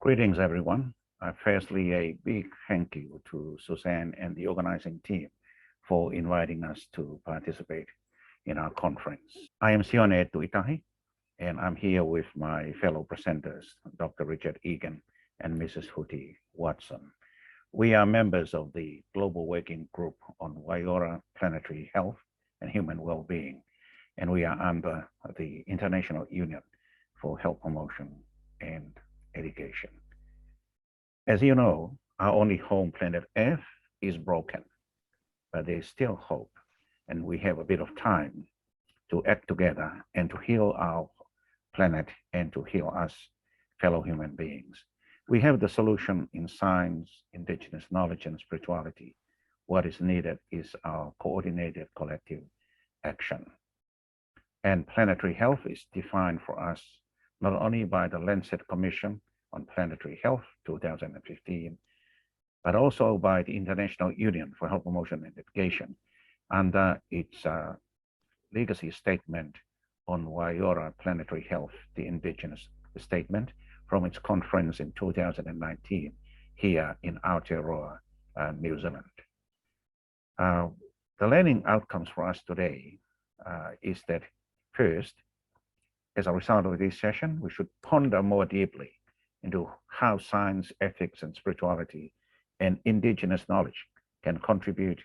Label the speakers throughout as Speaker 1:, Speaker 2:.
Speaker 1: Greetings, everyone. Firstly, a big thank you to Suzanne and the organizing team for inviting us to participate in our conference. I am Sione Tuitahi, and I'm here with my fellow presenters, Dr. Richard Egan and Mrs. Huti Watson. We are members of the Global Working Group on Waiora Planetary Health and Human Wellbeing, and we are under the International Union for Health Promotion and Education. As you know, our only home, planet Earth, is broken, but there is still hope, and we have a bit of time to act together and to heal our planet and to heal us, fellow human beings. We have the solution in science, indigenous knowledge, and spirituality. What is needed is our coordinated collective action. And planetary health is defined for us not only by the Lancet Commission on Planetary Health 2015, but also by the International Union for Health Promotion and Education under its legacy statement on Waiora Planetary Health, the indigenous statement from its conference in 2019 here in Aotearoa, New Zealand. The learning outcomes for us today is that first, as a result of this session, we should ponder more deeply into how science, ethics, and spirituality and indigenous knowledge can contribute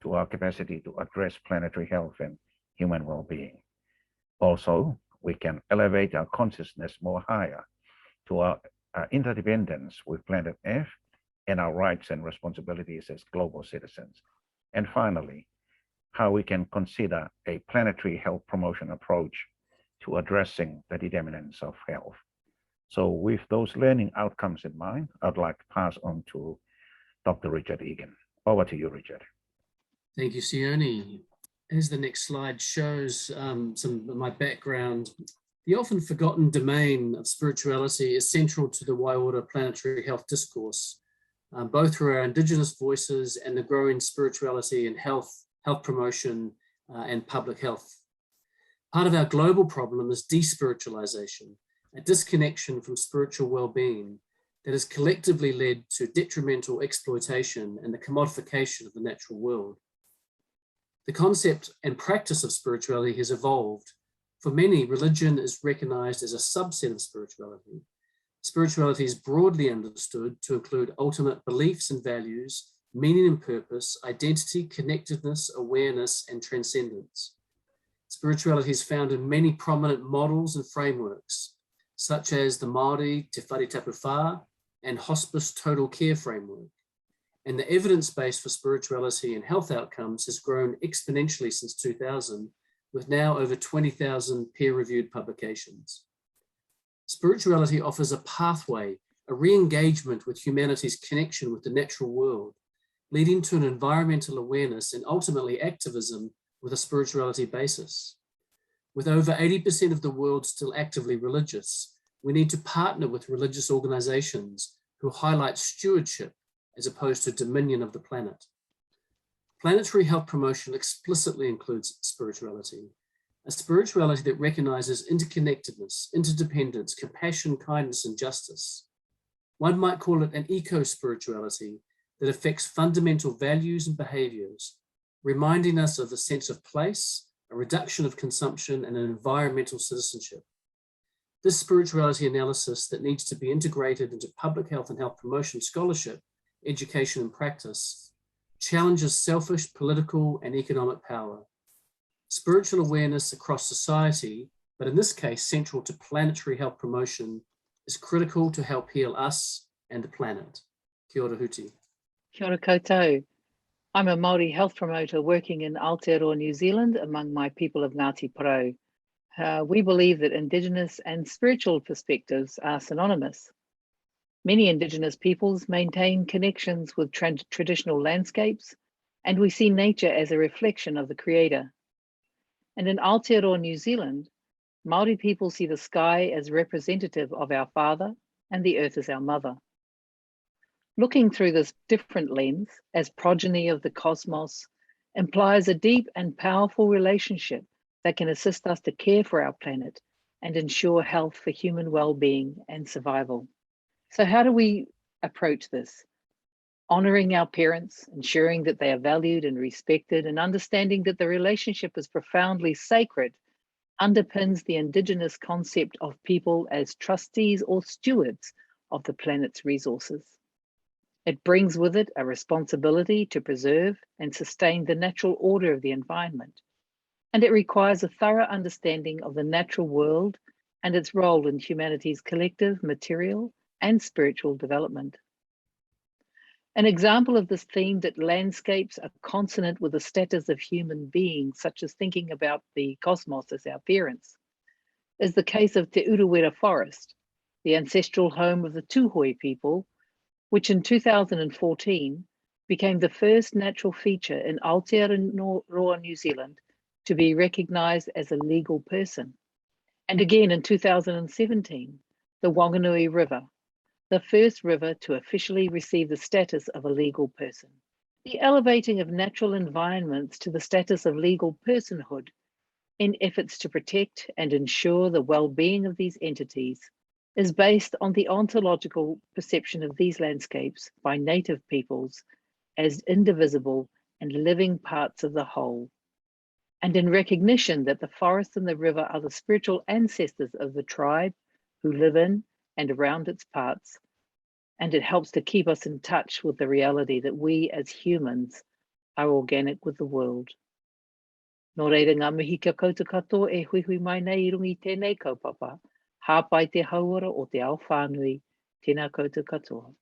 Speaker 1: to our capacity to address planetary health and human well-being. Also, we can elevate our consciousness more higher to our interdependence with planet Earth and our rights and responsibilities as global citizens. And finally, how we can consider a planetary health promotion approach to addressing the determinants of health. So with those learning outcomes in mind, I'd like to pass on to Dr. Richard Egan. Over to you, Richard.
Speaker 2: Thank you, Sione. As the next slide shows some of my background, the often forgotten domain of spirituality is central to the Waiora Planetary Health discourse, both through our Indigenous voices and the growing spirituality in health promotion, and public health. Part of our global problem is despiritualization, a disconnection from spiritual well-being that has collectively led to detrimental exploitation and the commodification of the natural world. The concept and practice of spirituality has evolved. For many, religion is recognized as a subset of spirituality. Spirituality is broadly understood to include ultimate beliefs and values, meaning and purpose, identity, connectedness, awareness, and transcendence. Spirituality is found in many prominent models and frameworks, such as the Māori Te Whare Tapu Whā and hospice total care framework. And the evidence base for spirituality and health outcomes has grown exponentially since 2000, with now over 20,000 peer-reviewed publications. Spirituality offers a pathway, a re-engagement with humanity's connection with the natural world, leading to an environmental awareness and ultimately activism with a spirituality basis. With over 80% of the world still actively religious, we need to partner with religious organizations who highlight stewardship as opposed to dominion of the planet. Planetary health promotion explicitly includes spirituality, a spirituality that recognizes interconnectedness, interdependence, compassion, kindness, and justice. One might call it an eco-spirituality that affects fundamental values and behaviors, reminding us of a sense of place, a reduction of consumption, and an environmental citizenship. This spirituality analysis that needs to be integrated into public health and health promotion scholarship, education, and practice challenges selfish political and economic power. Spiritual awareness across society, but in this case, central to planetary health promotion, is critical to help heal us and the planet. Kia ora Huti.
Speaker 3: Kia ora koutou. I'm a Māori health promoter working in Aotearoa, New Zealand, among my people of Ngāti Porou. We believe that Indigenous and spiritual perspectives are synonymous. Many Indigenous peoples maintain connections with traditional landscapes, and we see nature as a reflection of the Creator. And in Aotearoa, New Zealand, Māori people see the sky as representative of our Father and the earth as our mother. Looking through this different lens as progeny of the cosmos implies a deep and powerful relationship that can assist us to care for our planet and ensure health for human well-being and survival. So how do we approach this? Honoring our parents, ensuring that they are valued and respected, and understanding that the relationship is profoundly sacred underpins the Indigenous concept of people as trustees or stewards of the planet's resources. It brings with it a responsibility to preserve and sustain the natural order of the environment, and it requires a thorough understanding of the natural world and its role in humanity's collective, material, and spiritual development. An example of this theme that landscapes are consonant with the status of human beings, such as thinking about the cosmos as our parents, is the case of Te Urewera Forest, the ancestral home of the Tūhoe people, which in 2014 became the first natural feature in Aotearoa, New Zealand, to be recognised as a legal person. And again in 2017, the Wanganui River, the first river to officially receive the status of a legal person. The elevating of natural environments to the status of legal personhood in efforts to protect and ensure the well-being of these entities is based on the ontological perception of these landscapes by native peoples as indivisible and living parts of the whole, and in recognition that the forest and the river are the spiritual ancestors of the tribe who live in and around its parts, and it helps to keep us in touch with the reality that we as humans are organic with the world. Nō reira ngā mihi kia koutou katoa e hui hui mai nei I rungi tēnei kaupapa, hāpai te hauora o te ao whānui, tēnā koutou katoa.